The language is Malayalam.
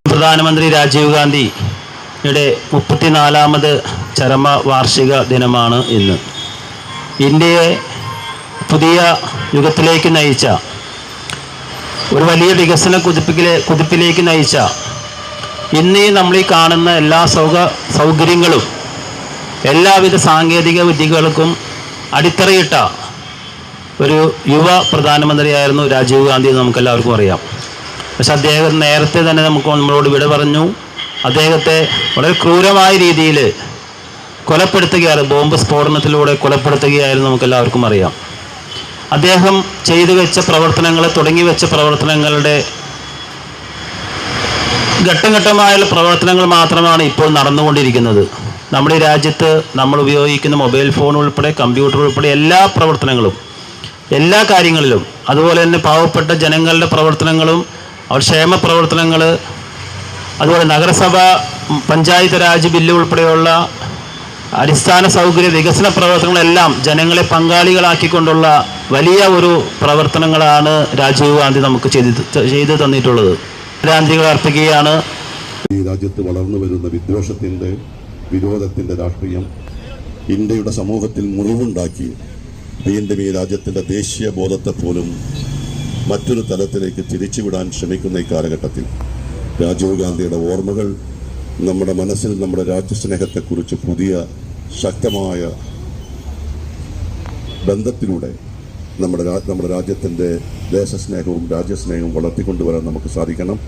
പ്രധാനമന്ത്രി രാജീവ് ഗാന്ധിയുടെ 34ാമത് ചരമവാർഷിക ദിനമാണ് ഇന്ന്. ഇന്ത്യയെ പുതിയ യുഗത്തിലേക്ക് നയിച്ച, ഒരു വലിയ വികസന കുതിപ്പിലേക്ക് നയിച്ച, ഇന്ന് നമ്മൾ ഈ കാണുന്ന എല്ലാ സൗകര്യങ്ങളും എല്ലാവിധ സാങ്കേതിക വിദ്യകൾക്കും അടിത്തറയിട്ട ഒരു യുവ പ്രധാനമന്ത്രിയായിരുന്നു രാജീവ് ഗാന്ധി എന്ന് നമുക്കെല്ലാവർക്കും അറിയാം. പക്ഷെ അദ്ദേഹം നേരത്തെ തന്നെ നമ്മളോട് വിട പറഞ്ഞു. അദ്ദേഹത്തെ വളരെ ക്രൂരമായ രീതിയിൽ കൊലപ്പെടുത്തുകയായിരുന്നു, ബോംബ് സ്ഫോടനത്തിലൂടെ കൊലപ്പെടുത്തുകയായിരുന്നു, നമുക്കെല്ലാവർക്കും അറിയാം. അദ്ദേഹം ചെയ്തു വെച്ച പ്രവർത്തനങ്ങൾ, തുടങ്ങി വെച്ച പ്രവർത്തനങ്ങളുടെ ഘട്ടഘട്ടമായുള്ള പ്രവർത്തനങ്ങൾ മാത്രമാണ് ഇപ്പോൾ നടന്നുകൊണ്ടിരിക്കുന്നത്. നമ്മുടെ ഈ രാജ്യത്ത് നമ്മൾ ഉപയോഗിക്കുന്ന മൊബൈൽ ഫോൺ ഉൾപ്പെടെ, കമ്പ്യൂട്ടർ ഉൾപ്പെടെ എല്ലാ പ്രവർത്തനങ്ങളും, എല്ലാ കാര്യങ്ങളിലും, അതുപോലെ തന്നെ പാവപ്പെട്ട ജനങ്ങളുടെ പ്രവർത്തനങ്ങളും അവർ ക്ഷേമ പ്രവർത്തനങ്ങൾ, അതുപോലെ നഗരസഭ പഞ്ചായത്ത് രാജ് ബില്ല് ഉൾപ്പെടെയുള്ള അടിസ്ഥാന സൗകര്യ വികസന പ്രവർത്തനങ്ങളെല്ലാം ജനങ്ങളെ പങ്കാളികളാക്കിക്കൊണ്ടുള്ള വലിയ ഒരു പ്രവർത്തനങ്ങളാണ് രാജീവ് ഗാന്ധി നമുക്ക് ചെയ്തു തന്നിട്ടുള്ളത്. ആദരാഞ്ജലികൾ അർപ്പിക്കുകയാണ്. ഈ രാജ്യത്ത് വളർന്നു വരുന്ന വിദ്വേഷത്തിൻ്റെ, വിരോധത്തിൻ്റെ രാഷ്ട്രീയം ഇന്ത്യയുടെ സമൂഹത്തിൽ മുറിവുണ്ടാക്കി വീണ്ടും ഈ രാജ്യത്തിൻ്റെ ദേശീയ ബോധത്തെ പോലും മറ്റൊരു തലത്തിലേക്ക് തിരിച്ചുവിടാൻ ശ്രമിക്കുന്ന ഈ കാലഘട്ടത്തിൽ രാജീവ് ഗാന്ധിയുടെ ഓർമ്മകൾ നമ്മുടെ മനസ്സിൽ നമ്മുടെ രാജ്യസ്നേഹത്തെക്കുറിച്ച് പുതിയ ശക്തമായ ബന്ധത്തിലൂടെ നമ്മുടെ രാജ്യത്തിൻ്റെ ദേശസ്നേഹവും രാജ്യസ്നേഹവും വളർത്തിക്കൊണ്ടുവരാൻ നമുക്ക് സാധിക്കണം.